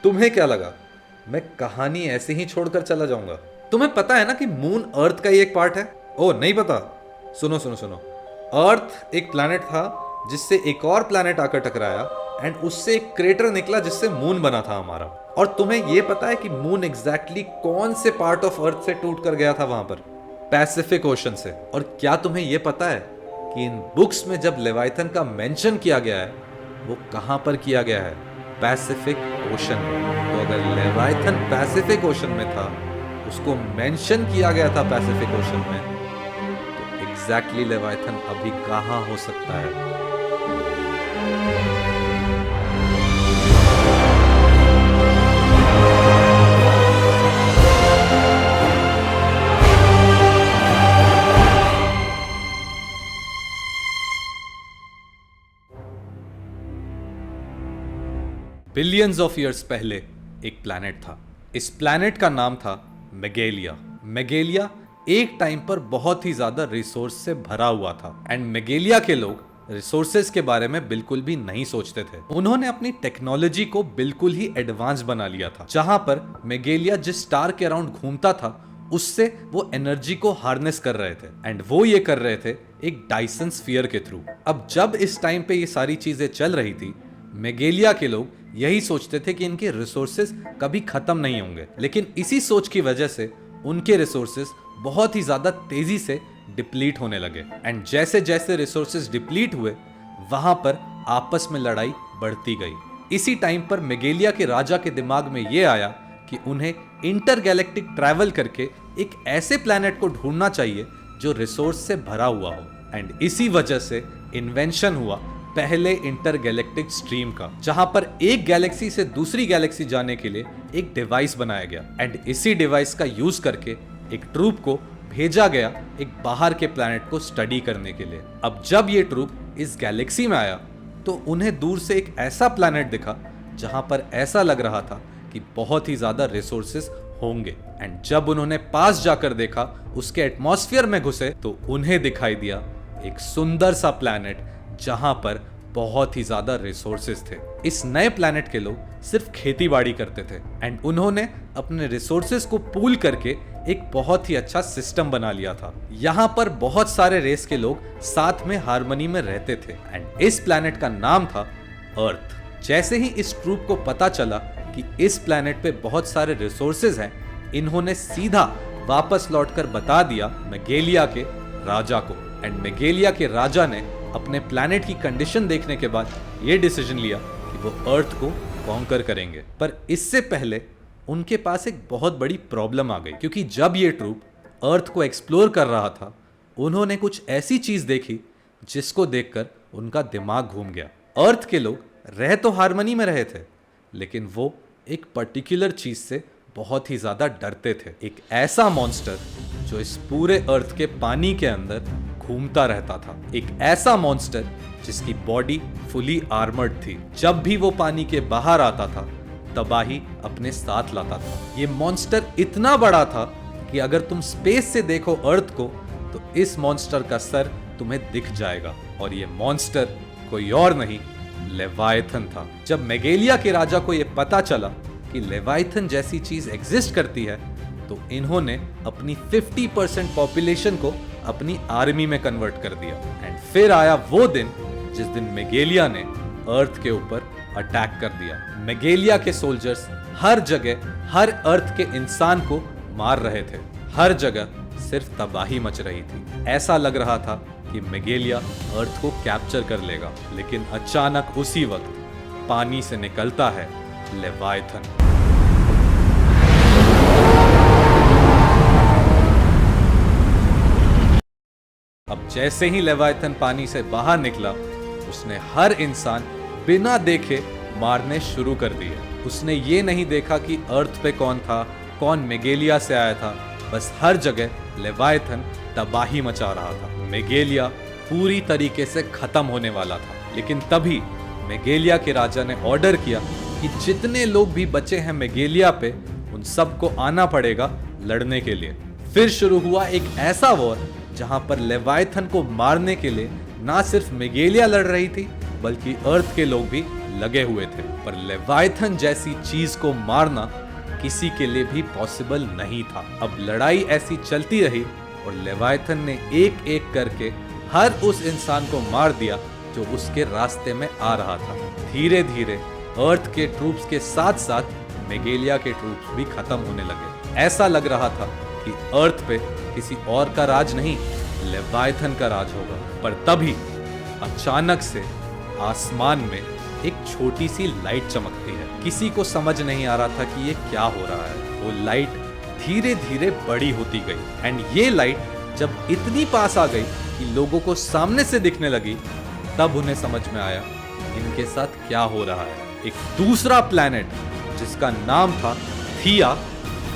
तुम्हें क्या लगा मैं कहानी ऐसे ही छोड़कर चला जाऊंगा? तुम्हें पता है ना कि मून अर्थ का ही एक पार्ट है। ओ नहीं पता? सुनो सुनो सुनो, अर्थ एक प्लैनेट था जिससे एक और प्लैनेट आकर टकराया एंड उससे एक क्रेटर निकला जिससे मून बना था हमारा। और तुम्हें यह पता है कि मून एग्जैक्टली कौन से पार्ट ऑफ अर्थ से टूट कर गया था वहां पर? पैसिफिक ओशन से। और क्या तुम्हें यह पता है कि इन बुक्स में जब लेवाइथन का मेंशन किया गया है वो कहां पर किया गया है? पैसिफिक ओशन में। तो अगर लेवाइथन पैसिफिक ओशन में था, उसको मेंशन किया गया था पैसिफिक ओशन में, तो एग्जैक्टली लेवाइथन अभी कहां हो सकता है? बिलियंस ऑफ ईयर्स पहले एक प्लैनेट था। इस प्लैनेट का नाम था मेगेलिया। मेगेलिया एक टाइम पर बहुत ही ज्यादा रिसोर्स से भरा हुआ था एंड मेगेलिया के लोग रिसोर्सेज के बारे में बिल्कुल भी नहीं सोचते थे। उन्होंने अपनी टेक्नोलॉजी को बिल्कुल ही एडवांस बना लिया था। जहां पर मेगेलिया जिस स्टार के अराउंड घूमता था उससे वो एनर्जी को हार्नेस कर रहे थे एंड वो ये कर रहे थे एक डायसन स्फीयर के थ्रू। अब जब इस टाइम पे ये सारी चीजें चल रही थी, मेगेलिया के लोग यही सोचते थे कि इनके रिसोर्सेज कभी खत्म नहीं होंगे, लेकिन इसी सोच की वजह से उनके रिसोर्सेज बहुत ही ज्यादा तेजी से डिप्लीट होने लगे एंड जैसे जैसे रिसोर्सेज डिप्लीट हुए वहां पर आपस में लड़ाई बढ़ती गई। इसी टाइम पर मेगेलिया के राजा के दिमाग में यह आया कि उन्हें इंटरगैलेक्टिक ट्रैवल करके एक ऐसे प्लैनेट को ढूंढना चाहिए जो रिसोर्स से भरा हुआ हो एंड इसी वजह से इन्वेंशन हुआ पहले इंटरगैलेक्टिक स्ट्रीम का, जहां पर एक गैलेक्सी से दूसरी गैलेक्सी जाने के लिए एक डिवाइस बनाया गया एंड इसी डिवाइस का यूज करके एक ट्रूप को भेजा गया एक बाहर के प्लैनेट को स्टडी करने के लिए। अब जब ये ट्रूप इस गैलेक्सी में आया तो उन्हें दूर से एक ऐसा प्लैनेट दिखा जहां पर ऐसा लग रहा था कि बहुत ही ज्यादा रिसोर्सेस होंगे एंड जब उन्होंने पास जाकर देखा, उसके एटमॉस्फेयर में घुसे तो उन्हें दिखाई दिया एक सुंदर सा प्लैनेट जहां पर बहुत ही ज्यादा रिसोर्सेज थे। इस नए प्लैनेट के लोग सिर्फ खेती बाड़ी करते थे एंड उन्होंने अपने रिसोर्सेज को पूल करके एक बहुत ही अच्छा सिस्टम बना लिया था। यहाँ पर बहुत सारे रेस के लोग साथ में हार्मनी में रहते थे एंड इस प्लैनेट का नाम था अर्थ। जैसे ही इस ट्रूप को पता चला कि इस प्लैनेट पे बहुत सारे रिसोर्सेज हैं, इन्होंने सीधा वापस लौटकर बता दिया मेगेलिया के राजा को एंड मेगेलिया के राजा ने अपने प्लैनेट की कंडीशन देखने के बाद यह डिसीजन लिया कि वो अर्थ को कॉन्कर करेंगे। पर इससे पहले उनके पास एक बहुत बड़ी प्रॉब्लम आ गई, क्योंकि जब ये ट्रूप अर्थ को एक्सप्लोर कर रहा था उन्होंने कुछ ऐसी चीज देखी जिसको देखकर उनका दिमाग घूम गया। अर्थ के लोग रह तो हार्मनी में रहे थे, लेकिन वो एक पर्टिकुलर चीज से बहुत ही ज्यादा डरते थे। एक ऐसा मॉन्स्टर जो इस पूरे अर्थ के पानी के अंदर घूमता रहता था। एक ऐसा मॉन्स्टर जिसकी बॉडी फुली आर्मर्ड थी। जब भी वो पानी के बाहर आता था तबाही अपने साथ लाता था। ये मॉन्स्टर इतना बड़ा था कि अगर तुम स्पेस से देखो अर्थ को तो इस मॉन्स्टर का सर तुम्हें दिख जाएगा और ये मॉन्स्टर कोई और नहीं, लेवाइथन था। जब मेगेलिया के राजा को यह पता चला कि लेवाइथन जैसी चीज एग्जिस्ट करती है तो इन्होंने अपनी 50% पॉपुलेशन को अपनी आर्मी में कन्वर्ट कर दिया एंड फिर आया वो दिन जिस दिन मेगेलिया ने अर्थ के ऊपर अटैक कर दिया। मेगेलिया के सोल्जर्स हर जगह हर अर्थ के इंसान को मार रहे थे। हर जगह सिर्फ तबाही मच रही थी। ऐसा लग रहा था कि मेगेलिया अर्थ को कैप्चर कर लेगा, लेकिन अचानक उसी वक्त पानी से निकलता है लेवाइथन। अब जैसे ही लेवाइथन पानी से बाहर निकला उसने हर इंसान बिना देखे मारने शुरू कर दिए। उसने ये नहीं देखा कि अर्थ पे कौन था, कौन मेगेलिया से आया था, बस हर जगह लेवाइथन तबाही मचा रहा था। मेगेलिया पूरी तरीके से खत्म होने वाला था, लेकिन तभी मेगेलिया के राजा ने ऑर्डर किया कि जितने लोग भी बचे हैं मेगेलिया पे उन सबको आना पड़ेगा लड़ने के लिए। फिर शुरू हुआ एक ऐसा वॉर जहां पर लेवाइथन को मारने के लिए ना सिर्फ मेगेलिया लड़ रही थी बल्कि अर्थ के लोग भी लगे हुए थे, पर लेवायथन जैसी चीज को मारना किसी के लिए भी पॉसिबल नहीं था। अब लड़ाई ऐसी चलती रही और लेवायथन ने एक एक करके हर उस इंसान को मार दिया जो उसके रास्ते में आ रहा था। धीरे धीरे अर्थ के ट्रूप्स के साथ साथ मेगेलिया के ट्रूप्स भी खत्म होने लगे। ऐसा लग रहा था कि अर्थ पे किसी और का राज नहीं, लेवायथन का राज होगा। पर तभी अचानक से आसमान में एक छोटी सी लाइट चमकती है। किसी को समझ नहीं आ रहा था कि ये क्या हो रहा है। वो लाइट धीरे धीरे बड़ी होती गई एंड ये लाइट जब इतनी पास आ गई कि लोगों को सामने से दिखने लगी, तब उन्हें समझ में आया इनके साथ क्या हो रहा है। एक दूसरा प्लैनेट जिसका नाम था थिया,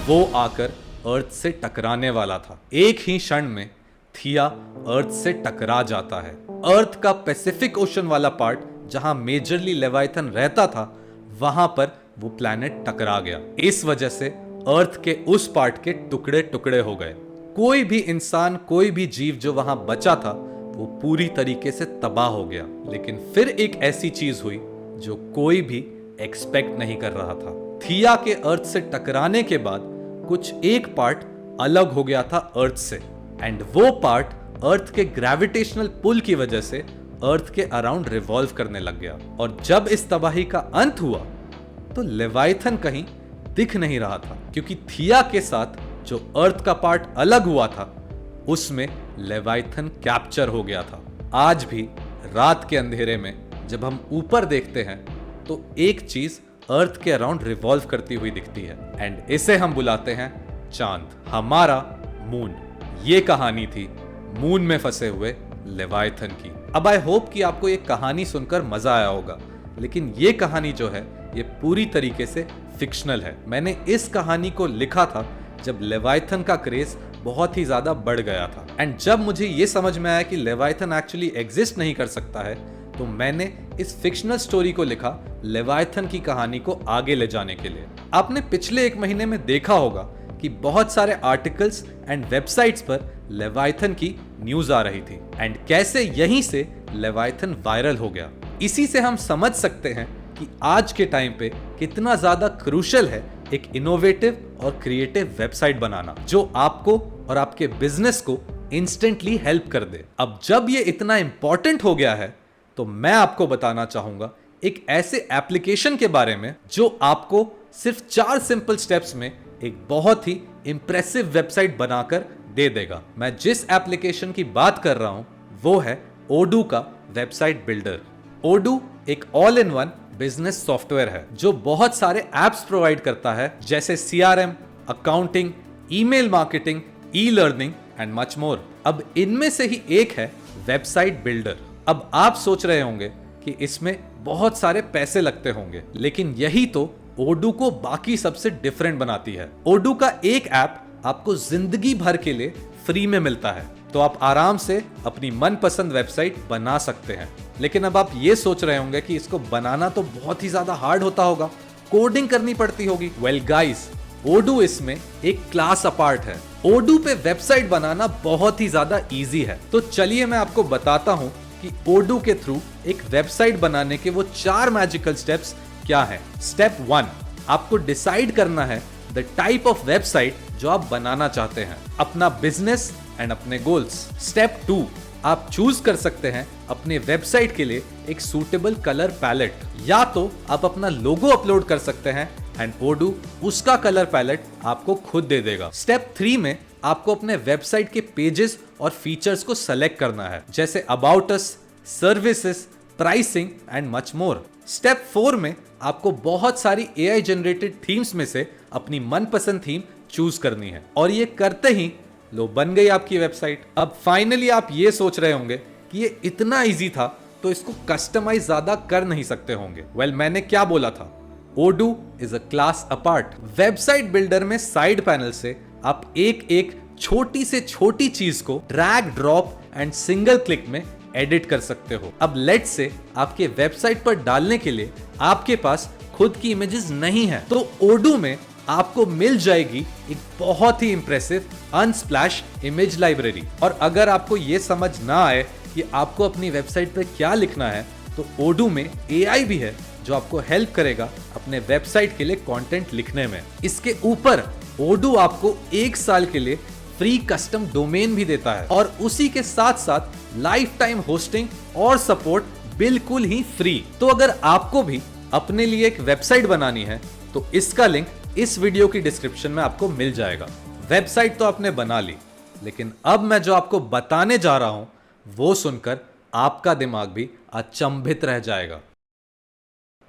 वो आकर अर्थ से टकराने वाला था। एक ही क्षण में थिया अर्थ से टकरा जाता है। अर्थ का पैसिफिक ओशन वाला पार्ट जहां मेजरली लेवायथन रहता था, वहां पर वो प्लैनेट टकरा गया। इस वजह से अर्थ के उस पार्ट के टुकड़े टुकड़े हो गए। कोई भी इंसान, कोई भी जीव जो वहां बचा था, वो पूरी तरीके से तबाह हो गया। लेकिन फिर एक ऐसी चीज हुई जो कोई भी एक्सपेक्ट नहीं कर रहा था। थिया के अर्थ से टकराने के बाद कुछ एक पार्ट अलग हो गया था अर्थ से, एंड वो पार्ट अर्थ के ग्रेविटेशनल पुल की वजह से अर्थ के अराउंड रिवॉल्व करने लग गया। और जब इस तबाही का अंत हुआ तो लेवायथन कहीं दिख नहीं रहा था, क्योंकि थिया के साथ जो अर्थ का पार्ट अलग हुआ था उसमें लेवायथन कैप्चर हो गया था। आज भी रात के अंधेरे में जब हम ऊपर देखते हैं तो एक चीज अर्थ के अराउंड रिवॉल्व करती हुई दिखती है, एंड इसे हम बुलाते हैं चांद, हमारा मून। ये कहानी थी मून में फंसे हुए लेवायथन की। अब आई होप कि आपको ये कहानी सुनकर मजा आया होगा, लेकिन ये कहानी जो है ये पूरी तरीके से फिक्शनल है। मैंने इस कहानी को लिखा था जब लेवायथन का क्रेज बहुत ही ज्यादा बढ़ गया था, एंड जब मुझे ये समझ में आया कि लेवायथन एक्चुअली एग्जिस्ट नहीं कर सकता है, तो मैंने इस फिक्शनल स्टोरी को लिखा लेवायथन की कहानी को आगे ले जाने के लिए। आपने पिछले एक महीने में देखा होगा कि बहुत सारे आर्टिकल्स एंड वेबसाइट्स पर लेवायथन की न्यूज आ रही थी, एंड कैसे यहीं से लेवायथन वायरल हो गया। इसी से हम समझ सकते हैं कि आज के टाइम पे कितना ज्यादा क्रूशियल है एक इनोवेटिव और क्रिएटिव वेबसाइट बनाना जो आपको और आपके बिजनेस को इंस्टेंटली हेल्प कर दे। अब जब ये इतना इंपॉर्टेंट हो गया है, तो मैं आपको बताना चाहूंगा एक ऐसे एप्लीकेशन के बारे में जो आपको सिर्फ 4 सिंपल स्टेप्स में एक बहुत ही इंप्रेसिव वेबसाइट बनाकर दे देगा। मैं जिस एप्लीकेशन की बात कर रहा हूं वो है ओडू का वेबसाइट बिल्डर। ओडू एक all in one business software है जो बहुत सारे एप्स प्रोवाइड करता है, जैसे CRM, accounting, email marketing, e learning and much more. अब इनमें से ही एक है वेबसाइट बिल्डर। अब आप सोच रहे होंगे कि इसमें बहुत सारे पैसे लगते होंगे, लेकिन यही तो ओडू को बाकी सबसे डिफरेंट बनाती है। ओडू का एक ऐप आपको जिंदगी भर के लिए फ्री में मिलता है, तो आप आराम से अपनी मनपसंद वेबसाइट बना सकते हैं। लेकिन अब आप ये सोच रहे होंगे कि इसको बनाना तो बहुत ही ज्यादा हार्ड होता होगा, कोडिंग करनी पड़ती होगी। वेल गाइस, ओडू इसमें एक क्लास अपार्ट है। ओडू पे वेबसाइट बनाना बहुत ही ज्यादा इजी है। तो चलिए मैं आपको बताता हूं कि ओडू के थ्रू एक वेबसाइट बनाने के वो 4 मैजिकल स्टेप्स क्या है। स्टेप 1, आपको डिसाइड करना है द टाइप ऑफ वेबसाइट जो आप बनाना चाहते हैं, अपना बिजनेस एंड अपने गोल्स। स्टेप 2, आप चूज कर सकते हैं अपने वेबसाइट के लिए एक सूटेबल कलर पैलेट, या तो आप अपना लोगो अपलोड कर सकते हैं एंड ओडू उसका कलर पैलेट आपको खुद दे देगा। स्टेप 3 में आपको अपने वेबसाइट के पेजेस और फीचर्स को सेलेक्ट करना है, जैसे about us, services, pricing and much more. Step 4 में आपको बहुत सारी AI जनरेटेड थीम्स में से अपनी मनपसंद थीम चूज करनी है, और ये करते ही लो बन गई आपकी वेबसाइट। अब फाइनली आप ये सोच रहे होंगे कि ये इतना इजी था तो इसको कस्टमाइज ज्यादा कर नहीं सकते होंगे। वेल, मैंने क्या बोला था, Odoo is a class apart. Website builder में साइड पैनल से आप एक एक छोटी से छोटी चीज को drag, drop and single click में एडिट कर सकते हो। अब लेट्स से आपके वेबसाइट पर डालने के लिए आपके पास खुद की इमेजेस नहीं है, तो ओडू में आपको मिल जाएगी एक बहुत ही इंप्रेसिव अनस्प्लैश इमेज लाइब्रेरी। और अगर आपको यह समझ ना आए कि आपको अपनी वेबसाइट पर क्या लिखना है, तो ओडू में AI भी है जो आपको हेल्प करेगा अपने वेबसाइट के लिए कंटेंट लिखने में। इसके ऊपर ओडू आपको 1 साल के लिए फ्री कस्टम डोमेन भी देता है और उसी के साथ साथ लाइफ टाइम होस्टिंग और सपोर्ट बिल्कुल ही फ्री। तो अगर आपको भी अपने लिए एक वेबसाइट बनानी है तो इसका लिंक इस वीडियो की डिस्क्रिप्शन में आपको मिल जाएगा। वेबसाइट तो आपने बना ली, लेकिन अब मैं जो आपको बताने जा रहा हूं वो सुनकर आपका दिमाग भी अचंभित रह जाएगा।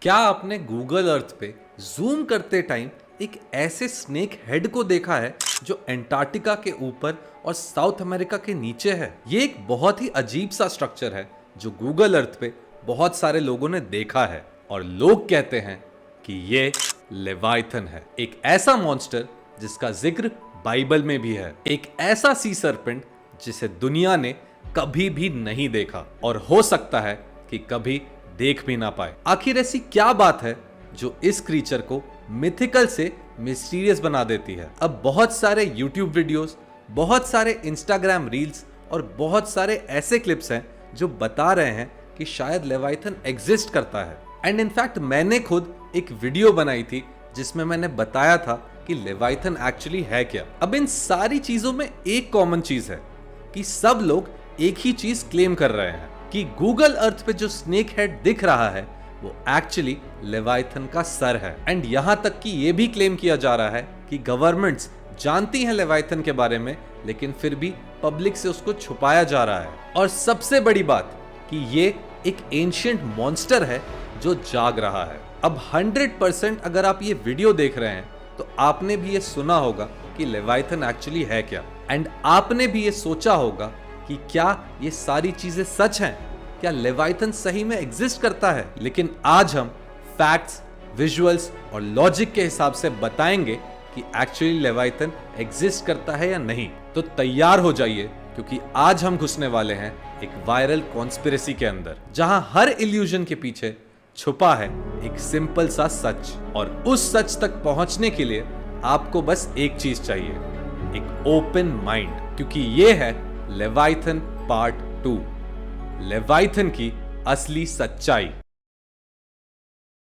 क्या आपने गूगल अर्थ पे जूम करते टाइम एक ऐसे स्नेक हेड को देखा है जो एंटार्क्टिका के ऊपर और साउथ अमेरिका के नीचे है? ये एक बहुत ही अजीब सा स्ट्रक्चर है जो गूगल अर्थ पे बहुत सारे लोगों ने देखा है और लोग कहते हैं कि ये लेवाइथन है, एक ऐसा मॉन्स्टर जिसका जिक्र बाइबल में भी है, एक ऐसा सी सर्पेंट जिसे दुनिया ने कभी भी नहीं देखा और हो सकता है कि कभी देख भी ना पाए। आखिर ऐसी क्या बात है जो इस क्रीचर को मिथिकल से मिस्टीरियस बना देती है? अब बहुत सारे YouTube वीडियोस, बहुत सारे Instagram रील्स और बहुत सारे ऐसे क्लिप्स हैं जो बता रहे हैं कि शायद लेवाइथन एग्जिस्ट करता है। एंड इनफैक्ट मैंने खुद एक वीडियो बनाई थी जिसमें मैंने बताया था कि लेवाइथन एक्चुअली है क्या। अब इन सारी चीजों में एक कॉमन चीज है कि सब लोग एक ही चीज क्लेम कर रहे हैं कि गूगल अर्थ पे जो स्नेक हेड दिख रहा है वो एक्चुअली लेवाइथन का सर है। एंड यहां तक कि ये भी क्लेम किया जा रहा है कि गवर्नमेंट्स जानती हैं लेवाइथन के बारे में, लेकिन फिर भी पब्लिक से उसको छुपाया जा रहा है। और सबसे बड़ी बात कि ये एक एंशिएंट मॉन्स्टर है जो जाग रहा है। अब 100% अगर आप ये वीडियो देख रहे हैं तो आपने भी ये सुना होगा कि लेवाइथन एक्चुअली है क्या, एंड आपने भी ये सोचा होगा कि क्या ये सारी चीजें सच हैं, क्या लेवाइथन सही में एग्जिस्ट करता है। लेकिन आज हम फैक्ट्स, विजुअल्स और लॉजिक के हिसाब से बताएंगे कि एक्चुअली लेवाइथन एग्जिस्ट करता है या नहीं। तो तैयार हो जाइए, क्योंकि आज हम घुसने वाले हैं एक वायरल कॉन्स्पिरेसी के अंदर, जहां हर इल्यूजन के पीछे छुपा है एक सिंपल सा सच। और उस सच तक पहुंचने के लिए आपको बस एक चीज चाहिए, एक ओपन माइंड, क्योंकि ये है लेवाइथन पार्ट 2, लेवाइथन की असली सच्चाई।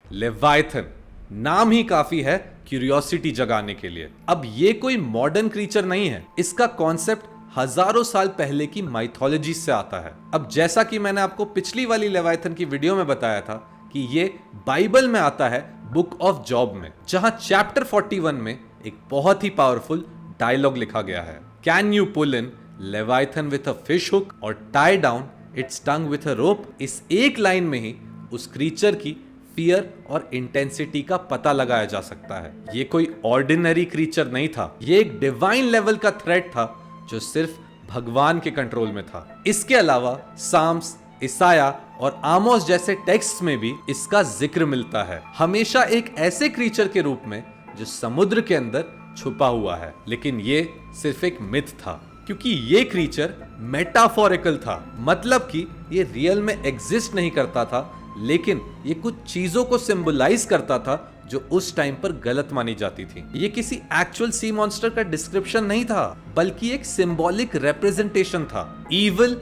लेवाइथन नाम ही काफी है क्यूरियोसिटी जगाने के लिए। अब ये कोई मॉडर्न क्रीचर नहीं है, इसका कॉन्सेप्ट हजारों साल पहले की माइथोलॉजी से आता है। अब जैसा कि मैंने आपको पिछली वाली लेवाइथन की वीडियो में बताया था कि ये बाइबल में आता है बुक ऑफ जॉब में, जहां चैप्टर 41 में एक बहुत ही पावरफुल डायलॉग लिखा गया है, can you pull in leviathan with a fish hook और tie down its tongue with a rope. इस एक लाइन में ही उस क्रीचर की फियर और इंटेंसिटी का पता लगाया जा सकता है। ये कोई ऑर्डिनरी क्रीचर नहीं था, ये एक डिवाइन लेवल का थ्रेट था जो सिर्फ भगवान के कंट्रोल में था। इसके अलावा साम्स, इसाया और आमोस जैसे टेक्स्ट में भी इसका जिक्र मिलता है, हमेशा एक ऐसे क्रीचर के रूप में जो समुद्र के अंदर छुपा हुआ है। लेकिन ये सिर्फ एक मिथ था, क्योंकि ये क्रीचर मेटाफोरिकल था, मतलब कि ये रियल में एग्जिस्ट नहीं करता था, लेकिन ये कुछ चीजों को सिंबलाइज करता था जो उस टाइम पर गलत मानी जाती थी। ये किसी एक्चुअल सी मॉन्स्टर का डिस्क्रिप्शन नहीं था, बल्कि एक सिंबॉलिक रिप्रेजेंटेशन था, evil,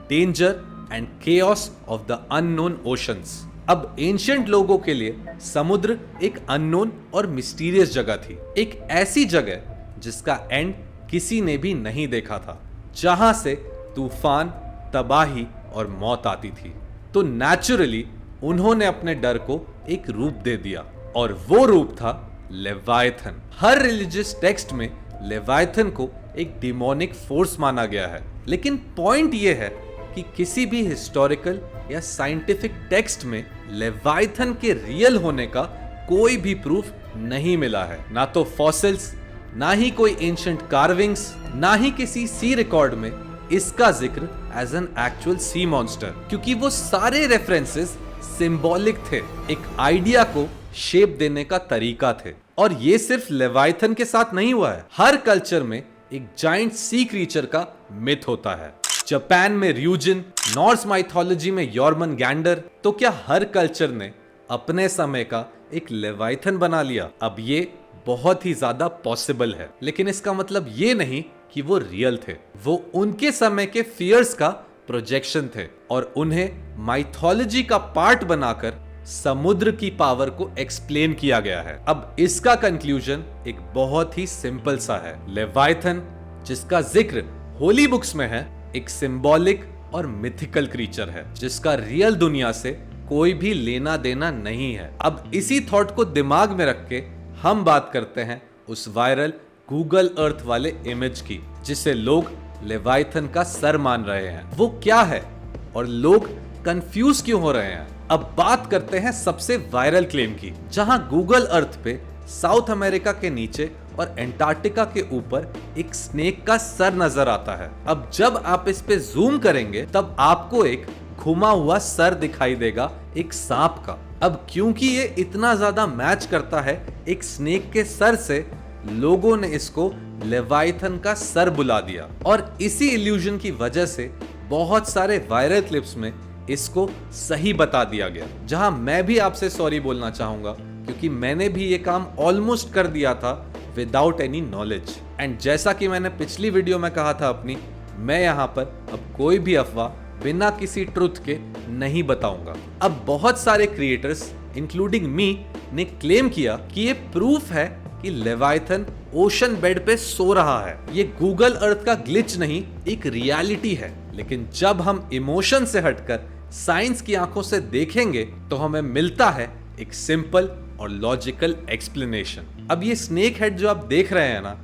danger and chaos of the unknown oceans. अब एंशिएंट लोगों के लिए समुद्र एक अननोन और मिस्टीरियस जगह थी, एक ऐसी जगह जिसका एंड किसी ने भी नहीं देखा था, जहां से तूफान, तबाही और मौत आती थी। तो नेचुरली उन्होंने अपने डर को एक रूप दे दिया, और वो रूप था लेवाइथन। हर रिलीजियस टेक्स्ट में लेवाइथन को एक डिमोनिक फोर्स माना गया है, लेकिन पॉइंट ये है कि किसी भी हिस्टोरिकल या साइंटिफिक टेक्स्ट में लेवाइथन के रियल होने का कोई भी प्रूफ नहीं मिला है। ना तो फॉसिल्स, ना ही कोई एंशिएंट कार्विंग्स, ना ही किसी सी रिकॉर्ड में इसका जिक्र as an actual sea monster, क्योंकि वो सारे रेफरेंसेस सिंबॉलिक थे, एक आइडिया को शेप देने का तरीका थे। और ये सिर्फ लेवाइथन के साथ नहीं हुआ है, हर कल्चर में एक जाइंट सी क्रीचर का मिथ होता है। जापान में र्यूजिन, नॉर्स माइथोलॉजी में यॉर्मन गैंडर। तो क्या हर कल्चर ने अपने समय का एक लेवाइथन बना लिया? अब ये बहुत ही ज्यादा पॉसिबल है, लेकिन इसका मतलब ये नहीं कि वो रियल थे। वो उनके समय के फियर्स का प्रोजेक्शन थे और उन्हें माइथोलॉजी का पार्ट बनाकर समुद्र की पावर को एक्सप्लेन किया गया है। अब इसका कंक्लूजन एक बहुत ही सिंपल सा है। लेवाइथन, जिसका जिक्र होली बुक्स में है, एक सिंबॉलिक और मिथिकल क्रीचर है जिसका रियल दुनिया से कोई भी लेना देना नहीं है। अब इसी थॉट को दिमाग में रख के हम बात करते हैं उस वायरल गूगल अर्थ वाले इमेज की, जिसे लोग लेवाइथन का सर मान रहे हैं। वो क्या है और लोग कंफ्यूज क्यों हो रहे हैं? अब बात करते हैं सबसे वायरल क्लेम की, जहां गूगल अर्थ पे साउथ अमेरिका के नीचे और एंटार्क्टिका के ऊपर एक स्नेक का सर नजर आता है। अब जब आप इस पे जूम करेंगे तब आपको एक घुमा हुआ सर दिखाई देगा एक सांप का। अब क्योंकि ये इतना ज्यादा मैच करता है एक स्नेक के सर से, लोगों ने इसको लेवाइथन का सर बुला दिया और इसी इल्यूजन की वजह से बहुत सारे वायरल क्लिप्स में इसको सही बता दिया गया। जहां मैं भी आपसे सॉरी बोलना चाहूंगा क्योंकि मैंने भी ये काम ऑलमोस्ट कर दिया था विदाउट एनी नॉलेज। एंड जैसा कि मैंने पिछली वीडियो में कहा था अपनी, मैं यहाँ पर अब कोई भी अफवाह बिना किसी ट्रुथ के नहीं बताऊंगा। अब बहुत सारे क्रिएटर्स इंक्लूडिंग मी ने क्लेम किया कि ये प्रूफ है कि लेवाइथन ओशन बेड पे सो रहा है। ये गूगल अर्थ का ग्लिच नहीं, एक रियलिटी है। लेकिन जब हम इमोशन से हटकर साइंस की आंखों से देखेंगे तो हमें मिलता है एक सिंपल और लॉजिकल एक्सप्लेनेशन। अब ये स्नेक हेड जो आप देख रहे हैं ना,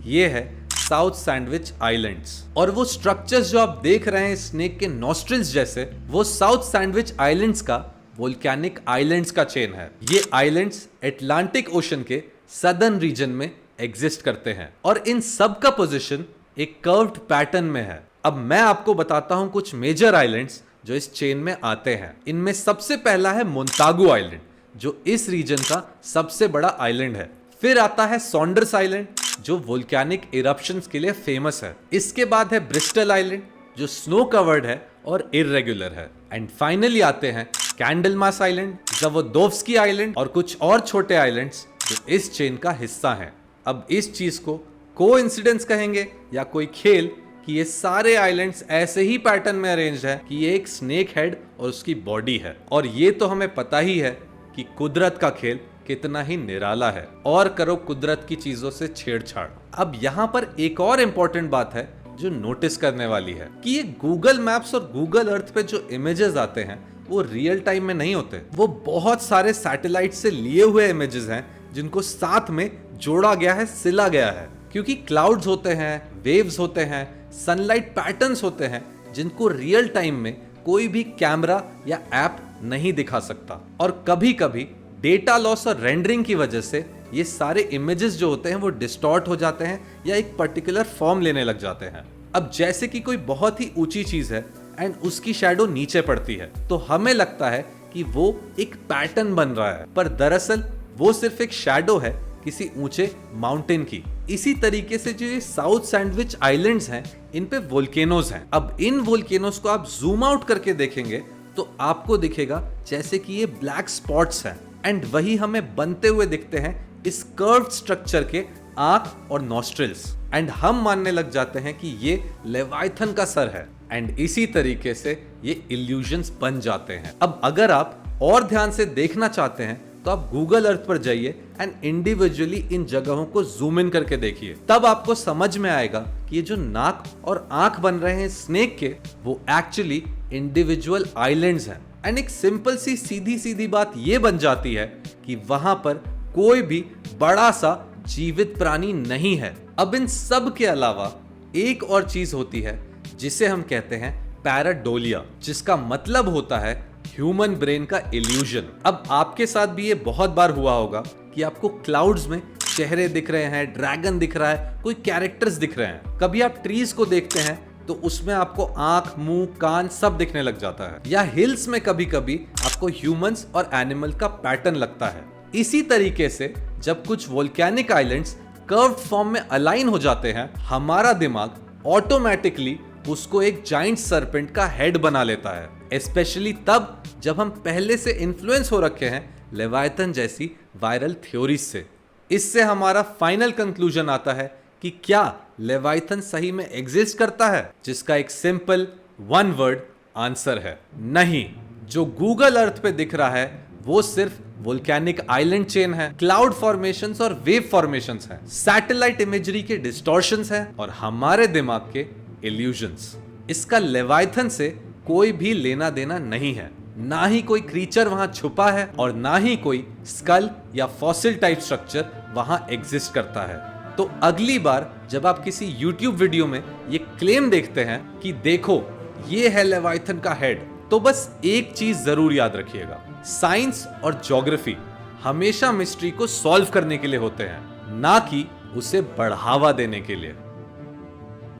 ये है साउथ सैंडविच आइलैंड्स, और वो स्ट्रक्चर्स जो आप देख रहे हैं स्नेक के नॉस्ट्रिल्स जैसे, वो साउथ सैंडविच आइलैंड्स का वोल्केनिक आइलैंड्स का चेन है। ये आइलैंड्स अटलांटिक ओशन के सदर्न रीजन में एग्जिस्ट करते हैं और इन सब का पोजीशन एक कर्व्ड पैटर्न में है। अब मैं आपको बताता हूं कुछ मेजर आइलैंड्स जो इस चेन में आते हैं। इनमें सबसे पहला है मोंटागू आइलैंड, जो इस रीजन का सबसे बड़ा आइलैंड है। फिर आता है सॉन्डर्स आइलैंड, जो वोल्केनिक इरप्शंस के लिए फेमस है। इसके बाद है ब्रिस्टल आइलैंड, जो स्नो कवर्ड है और इररेगुलर है। एंड फाइनली आते हैं कैंडलमास आइलैंड, ज़वोदोव्स्की आइलैंड और कुछ और छोटे आइलैंड्स जो इस चेन का हिस्सा हैं। अब इस चीज को कोइंसिडेंस कहेंगे या कोई खेल कि ये सारे आइलैंड्स ऐसे ही पैटर्न में अरेंज्ड है कि ये एक स्नेक हेड और उसकी बॉडी है। और ये तो हमें पता ही है कि कुदरत का खेल कितना ही निराला है, और करो कुदरत की चीजों से छेड़छाड़। अब यहाँ पर एक और इंपॉर्टेंट बात है जो नोटिस करने वाली है कि ये गूगल मैप्स और गूगल अर्थ पे जो इमेजेस आते हैं वो रियल टाइम में नहीं होते। वो बहुत सारे सैटेलाइट से लिए हुए इमेजेस हैं जिनको साथ में जोड़ा गया है, सिला गया है। क्योंकि क्लाउड्स होते हैं, वेव्स होते हैं, सनलाइट पैटर्न्स होते हैं जिनको रियल टाइम में कोई भी कैमरा या ऐप नहीं दिखा सकता। और कभी कभी डेटा लॉस और रेंडरिंग की वजह से ये सारे इमेजेस जो होते हैं वो डिस्टॉर्ट हो जाते हैं या एक पर्टिकुलर फॉर्म लेने लग जाते हैं। अब जैसे कि कोई बहुत ही ऊंची चीज है एंड उसकी शैडो नीचे पड़ती है तो हमें लगता है कि वो एक पैटर्न बन रहा है, पर दरअसल वो सिर्फ एक शैडो है किसी ऊंचे माउंटेन की। इसी तरीके से जो ये साउथ सैंडविच आइलैंड्स हैं, इन पे वोल्केनोज हैं। अब इन वोल्केनोज को आप जूम आउट करके देखेंगे तो आपको दिखेगा जैसे कि ये ब्लैक स्पॉट्स हैं, एंड वही हमें बनते हुए दिखते हैं इस कर्व्ड स्ट्रक्चर के आंख और नॉस्ट्रिल्स। एंड हम मानने लग जाते हैं कि ये लेवाइथन का सर है, एंड इसी तरीके से ये इल्यूजन्स बन जाते हैं। अब अगर आप और ध्यान से देखना चाहते हैं तो आप गूगल अर्थ पर जाइए एंड इंडिविजुअली इन जगहों को जूम इन करके देखिए। तब आपको समझ में आएगा कि ये जो नाक और आंख बन रहे हैं स्नेक के, वो एक्चुअली इंडिविजुअल आइलैंड्स हैं। एंड एक सिंपल सी सीधी सीधी बात ये बन जाती है कि वहां पर कोई भी बड़ा सा जीवित प्राणी नहीं है। अब इन सब के अलावा एक और चीज होती है जिसे हम कहते हैं पैराडोलिया, जिसका मतलब होता है ह्यूमन ब्रेन का इल्यूजन। अब आपके साथ भी ये बहुत बार हुआ होगा कि आपको क्लाउड्स में चेहरे दिख रहे हैं, ड्रैगन दिख रहा है, कोई कैरेक्टर्स दिख रहे हैं। कभी आप ट्रीज को देखते हैं तो उसमें आपको आंख, मुंह, कान सब दिखने लग जाता है। या हिल्स में कभी कभी आपको ह्यूमंस और एनिमल का पैटर्न लगता है। इसी तरीके से जब कुछ वोल्केनिक आइलैंड्स कर्व्ड फॉर्म में अलाइन हो जाते हैं, हमारा दिमाग ऑटोमेटिकली उसको एक जाइंट सर्पेंट का हेड बना लेता है। स्पेशली तब जब हम पहले से इन्फ्लुएंस हो रखे हैं लेवाइथन जैसी वायरल थ्योरीज से। इससे हमारा फाइनल कंक्लूजन आता है कि क्या लेवाइथन सही में एग्जिस्ट करता है, जिसका एक सिंपल वन वर्ड आंसर है नहीं। जो गूगल अर्थ पे दिख रहा है वो सिर्फ वोल्केनिक आइलैंड चेन है, क्लाउड फॉर्मेशंस और वेव फॉर्मेशंस हैं, सैटेलाइट इमेजरी के डिस्टॉर्शंस हैं और हमारे दिमाग के इल्यूजन्स। इसका लेवाइथन से कोई भी लेना देना नहीं है, ना ही कोई क्रीचर वहां छुपा है और ना ही कोई स्कल या फॉसिल टाइप स्ट्रक्चर वहां एग्जिस्ट करता है। तो अगली बार जब आप किसी YouTube वीडियो में ये क्लेम देखते हैं कि देखो ये है लेवाइथन का हेड, तो बस एक चीज जरूर याद रखिएगा, साइंस और ज्योग्राफी हमेशा मिस्ट्री को सॉल्व करने के लिए होते हैं, ना कि उसे बढ़ावा देने के लिए।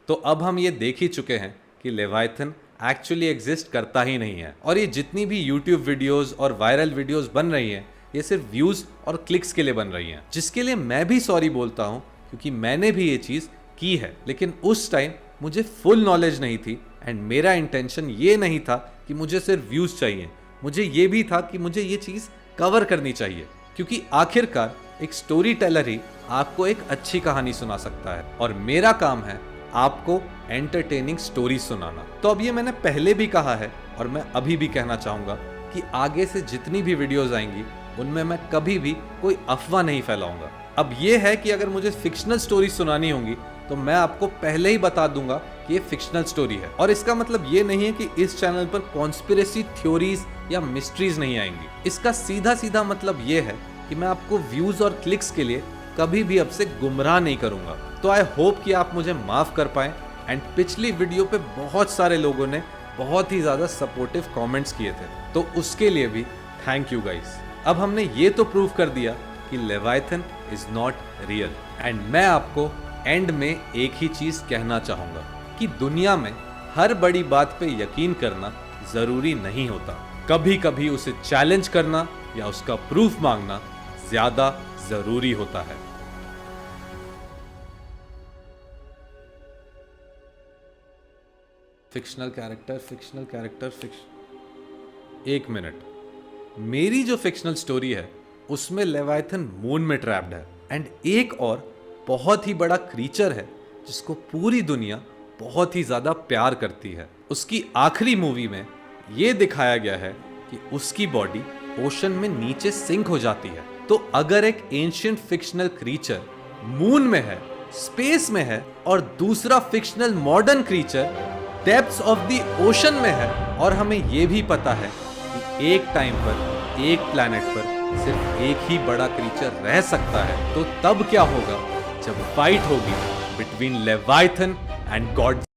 तो अब हम ये देख ही चुके हैं कि लेवाइथन एक्चुअली एग्जिस्ट करता ही नहीं है और ये जितनी भी YouTube वीडियोस और वायरल वीडियोस बन रही हैं ये सिर्फ व्यूज और क्लिक्स के लिए बन रही हैं, जिसके लिए मैं भी सॉरी बोलता हूं क्योंकि मैंने भी ये चीज की है, लेकिन उस टाइम मुझे फुल नॉलेज नहीं थी एंड मेरा इंटेंशन ये नहीं था कि मुझे सिर्फ व्यूज चाहिए, मुझे ये भी था कि मुझे ये चीज कवर करनी चाहिए, क्योंकि आखिरकार एक स्टोरी टेलर ही आपको एक अच्छी कहानी सुना सकता है और मेरा काम है आपको एंटरटेनिंग स्टोरी सुनाना। तो अब ये मैंने पहले भी कहा है और मैं अभी भी कहना चाहूंगा कि आगे से जितनी भी वीडियोस आएंगी उनमें मैं कभी भी कोई अफवाह नहीं फैलाऊंगा। अब ये है कि अगर मुझे फिक्शनल स्टोरी सुनानी होंगी तो मैं आपको पहले ही बता दूंगा कि ये फिक्शनल स्टोरी है, और इसका मतलब ये नहीं है कि इस चैनल पर कॉन्स्पिरेसी थ्योरीज या मिस्ट्रीज नहीं आएंगी। इसका सीधा सीधा मतलब ये है कि मैं आपको व्यूज और क्लिक्स के लिए कभी भी अब से गुमराह नहीं करूंगा। तो आई होप कि आप मुझे माफ कर पाएं एंड पिछली वीडियो पे बहुत सारे लोगों ने बहुत ही ज्यादा सपोर्टिव कमेंट्स किए थे, तो उसके लिए भी थैंक यू गाइस। अब हमने ये तो प्रूव कर दिया कि Leviathan is not real and मैं आपको एंड में एक ही चीज कहना चाहूंगा कि दुनिया में हर बड़ी बात पे यकीन करना जरूरी नहीं होता, कभी कभी उसे चैलेंज करना या उसका प्रूफ मांगना ज्यादा जरूरी होता है। फिक्शनल कैरेक्टर एक मिनट, मेरी जो फिक्शनल स्टोरी है उसमें लेवाइथन मून में ट्रैप्ड है एंड एक और बहुत ही बड़ा क्रीचर है जिसको पूरी दुनिया बहुत ही ज्यादा प्यार करती है। उसकी आखिरी मूवी में यह दिखाया गया है कि उसकी बॉडी ओशन में नीचे सिंक हो जाती है। तो अगर एक एंशिएंट फिक्शनल क्रीचर मून में है, स्पेस में है, और दूसरा fictional modern creature depths of the ocean में है, और हमें यह भी पता है कि एक टाइम पर एक प्लैनेट पर सिर्फ एक ही बड़ा क्रीचर रह सकता है, तो तब क्या होगा जब फाइट होगी बिटवीन लेवाइथन एंड गॉड।